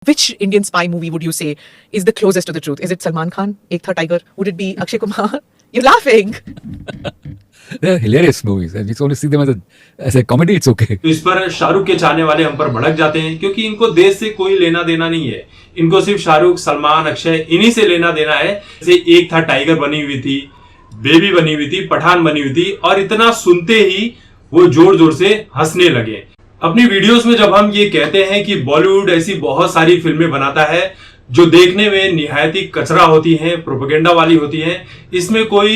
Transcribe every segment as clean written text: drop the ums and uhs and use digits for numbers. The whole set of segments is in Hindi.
which Indian spy movie would you say is the closest to the truth? Is it Salman Khan, Ek Tha Tiger? Would it be Akshay Kumar? You're laughing. They're hilarious movies, and we only see them as a comedy. It's okay. तो इस पर शाहरुख के चाहने वाले हम पर भड़क जाते हैं, क्योंकि इनको देश से कोई लेना देना नहीं है। इनको सिर्फ शाहरुख, सलमान, अक्षय इन्हीं से लेना देना है। जैसे एक था टाइगर बनी हुई थी, बेबी बनी हुई थी, पठान बनी हुई थी, और इतना सुनते ही वो जोर जोर से हंसने लगे। अपनी वीडियोस में जब हम ये कहते हैं कि बॉलीवुड ऐसी बहुत सारी फिल्में बनाता है जो देखने में निहायत ही कचरा होती हैं, प्रोपेगेंडा वाली होती हैं, इसमें कोई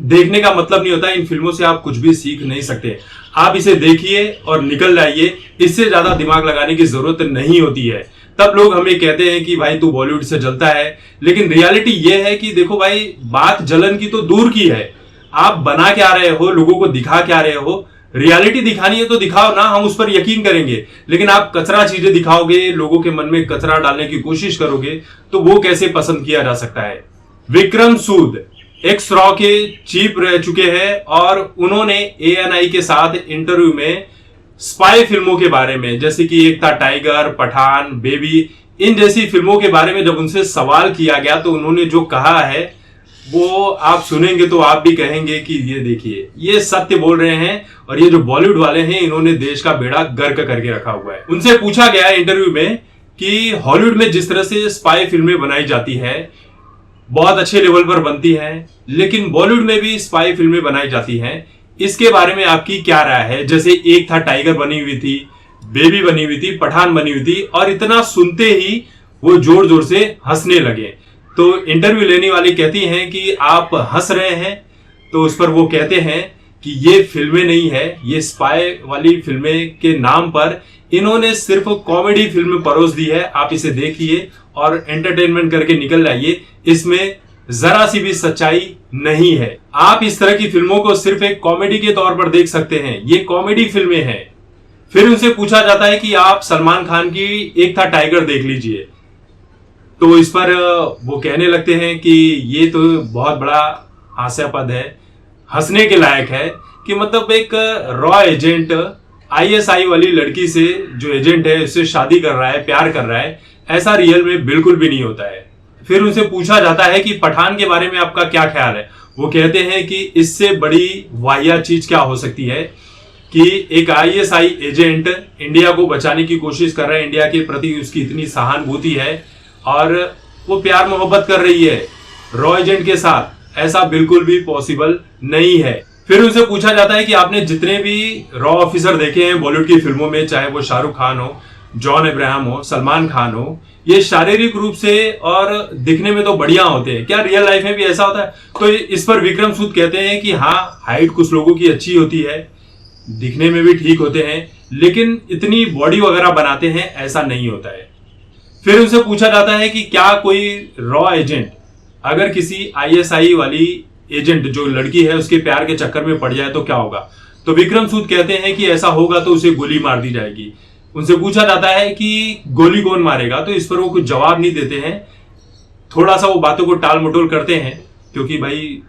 देखने का मतलब नहीं होता। इन फिल्मों से आप कुछ भी सीख नहीं सकते। आप इसे देखिए और निकल जाइए, इससे ज्यादा दिमाग लगाने की जरूरत नहीं होती है। तब लोग हमें कहते हैं कि भाई तू बॉलीवुड से जलता है, लेकिन रियलिटी ये है कि देखो भाई, बात जलन की तो दूर की है, आप बना क्या रहे हो, लोगों को दिखा क्या रहे हो। रियलिटी दिखानी है तो दिखाओ ना, हम उस पर यकीन करेंगे। लेकिन आप कचरा चीजें दिखाओगे, लोगों के मन में कचरा डालने की कोशिश करोगे, तो वो कैसे पसंद किया जा सकता है। विक्रम सूद एक्स रॉ के चीफ रह चुके हैं, और उन्होंने ANI के साथ इंटरव्यू में स्पाई फिल्मों के बारे में, जैसे कि एक था टाइगर, पठान, बेबी, इन जैसी फिल्मों के बारे में जब उनसे सवाल किया गया, तो उन्होंने जो कहा है वो आप सुनेंगे तो आप भी कहेंगे कि ये देखिए, ये सत्य बोल रहे हैं। और ये जो बॉलीवुड वाले हैं, इन्होंने देश का बेड़ा गर्क करके रखा हुआ है। उनसे पूछा गया इंटरव्यू में कि हॉलीवुड में जिस तरह से स्पाई फिल्में बनाई जाती है, बहुत अच्छे लेवल पर बनती है, लेकिन बॉलीवुड में भी स्पाई फिल्में बनाई जाती हैं, इसके बारे में आपकी क्या राय है। जैसे एक था टाइगर बनी हुई थी, बेबी बनी हुई थी, पठान बनी हुई थी, और इतना सुनते ही वो जोर जोर से हंसने लगे। तो इंटरव्यू लेने वाली कहती हैं कि आप हंस रहे हैं, तो उस पर वो कहते हैं कि ये फिल्में नहीं है, ये स्पाई वाली फिल्में के नाम पर इन्होंने सिर्फ कॉमेडी फिल्म परोस दी है, आप इसे देखिए और एंटरटेनमेंट करके निकल जाइए, इसमें जरा सी भी सच्चाई नहीं है। आप इस तरह की फिल्मों को सिर्फ एक कॉमेडी के तौर पर देख सकते हैं, ये कॉमेडी फिल्में हैं। फिर उनसे पूछा जाता है कि आप सलमान खान की एक था टाइगर देख लीजिए, तो इस पर वो कहने लगते हैं कि ये तो बहुत बड़ा हास्यास्पद है, हंसने के लायक है कि मतलब एक रॉ एजेंट ISI वाली लड़की से, जो एजेंट है, उससे शादी कर रहा है, प्यार कर रहा है, ऐसा रियल में बिल्कुल भी नहीं होता है। फिर उनसे पूछा जाता है कि पठान के बारे में आपका क्या ख्याल है। वो कहते हैं कि इससे बड़ी वाहियात चीज क्या हो सकती है कि एक ISI एजेंट इंडिया को बचाने की कोशिश कर रहा है, इंडिया के प्रति उसकी इतनी सहानुभूति है और वो प्यार मोहब्बत कर रही है रॉ एजेंट के साथ, ऐसा बिल्कुल भी पॉसिबल नहीं है। फिर उनसे पूछा जाता है कि आपने जितने भी रॉ ऑफिसर देखे हैं बॉलीवुड की फिल्मों में, चाहे वो शाहरुख खान हो, जॉन अब्राहम हो, सलमान खान हो, ये शारीरिक रूप से और दिखने में तो बढ़िया होते हैं, क्या रियल लाइफ में भी ऐसा होता है। तो इस पर विक्रम सूद कहते हैं कि हाँ, हाइट कुछ लोगों की अच्छी होती है, दिखने में भी ठीक होते हैं, लेकिन इतनी बॉडी वगैरह बनाते हैं, ऐसा नहीं होता है। फिर उनसे पूछा जाता है कि क्या कोई रॉ एजेंट अगर किसी ISI वाली एजेंट जो लड़की है उसके प्यार के चक्कर में पड़ जाए तो क्या होगा। तो विक्रम सूद कहते हैं कि ऐसा होगा तो उसे गोली मार दी जाएगी। उनसे पूछा जाता है कि गोली कौन मारेगा, तो इस पर वो कुछ जवाब नहीं देते हैं, थोड़ा सा वो बातों को टाल मटोल करते हैं, क्योंकि भाई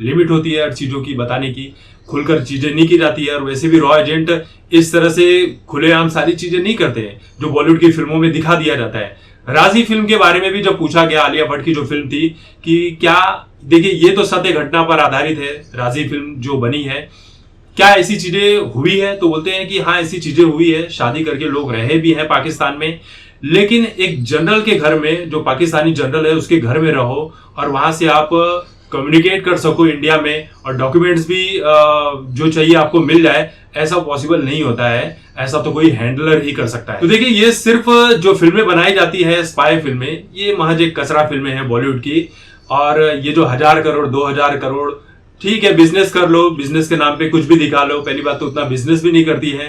लिमिट होती है हर चीजों की बताने की, खुलकर चीजें नहीं की जाती है। और वैसे भी रॉ एजेंट इस तरह से खुलेआम सारी चीजें नहीं करते हैं जो बॉलीवुड की फिल्मों में दिखा दिया जाता है। राजी फिल्म के बारे में भी जब पूछा गया, आलिया भट्ट की जो फिल्म थी, कि क्या, देखिए ये तो सत्य घटना पर आधारित है, राजी फिल्म जो बनी है, क्या ऐसी चीजें हुई है, तो बोलते हैं कि हाँ ऐसी चीजें हुई है, शादी करके लोग रहे भी हैं पाकिस्तान में, लेकिन एक जनरल के घर में, जो पाकिस्तानी जनरल है उसके घर में रहो और वहां से आप कम्युनिकेट कर सको इंडिया में, और डॉक्यूमेंट्स भी जो चाहिए आपको मिल जाए, ऐसा पॉसिबल नहीं होता है, ऐसा तो कोई हैंडलर ही कर सकता है। तो देखिए, ये सिर्फ जो फिल्में बनाई जाती है स्पाई फिल्में, ये महज एक कचरा फिल्में हैं बॉलीवुड की। और ये जो 1000 करोड़ 2000 करोड़, ठीक है बिजनेस कर लो, बिजनेस के नाम पे कुछ भी दिखा लो, पहली बात तो उतना बिजनेस भी नहीं करती है।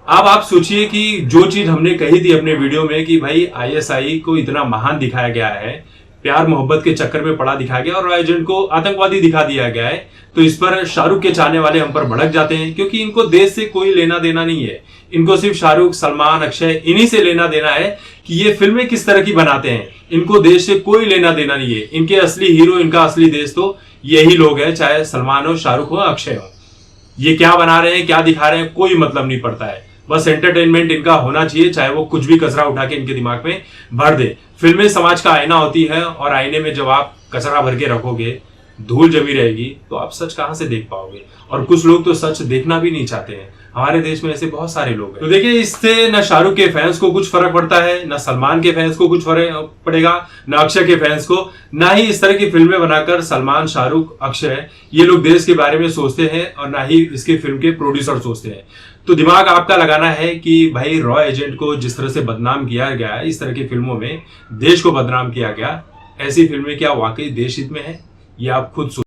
अब आप सोचिए कि जो चीज हमने कही थी अपने वीडियो में कि भाई ISI को इतना महान दिखाया गया है, प्यार मोहब्बत के चक्कर में पड़ा दिखाया गया, और एजेंट को आतंकवादी दिखा दिया गया है, तो इस पर शाहरुख के चाहने वाले हम पर भड़क जाते हैं, क्योंकि इनको देश से कोई लेना देना नहीं है। इनको सिर्फ शाहरुख, सलमान, अक्षय इन्हीं से लेना देना है कि ये फिल्में किस तरह की बनाते हैं। इनको देश से कोई लेना देना नहीं है। इनके असली हीरो, इनका असली देश तो यही लोग हैं, चाहे सलमान हो, शाहरुख हो, अक्षय हो। ये क्या बना रहे हैं, क्या दिखा रहे हैं, कोई मतलब नहीं पड़ता है। बस एंटरटेनमेंट इनका होना चाहिए, चाहे वो कुछ भी कचरा उठा के इनके दिमाग में भर दे। फिल्में समाज का आईना होती है और आईने में जब आप कचरा भर के रखोगे, धूल जमी रहेगी, तो आप सच कहां से देख पाओगे। और कुछ लोग तो सच देखना भी नहीं चाहते हैं। हमारे देश में ऐसे बहुत सारे लोग हैं। तो देखिए, इससे न शाहरुख के फैंस को कुछ फर्क पड़ता है, न सलमान के फैंस को कुछ फर्क पड़ेगा, न अक्षय के फैंस को। ना ही इस तरह की फिल्में बनाकर सलमान, शाहरुख, अक्षय ये लोग देश के बारे में सोचते हैं, और ना ही इसके फिल्म के प्रोड्यूसर सोचते हैं। तो दिमाग आपका लगाना है कि भाई रॉ एजेंट को जिस तरह से बदनाम किया गया, इस तरह की फिल्मों में देश को बदनाम किया गया, ऐसी फिल्में क्या वाकई देश हित में है, ये आप खुद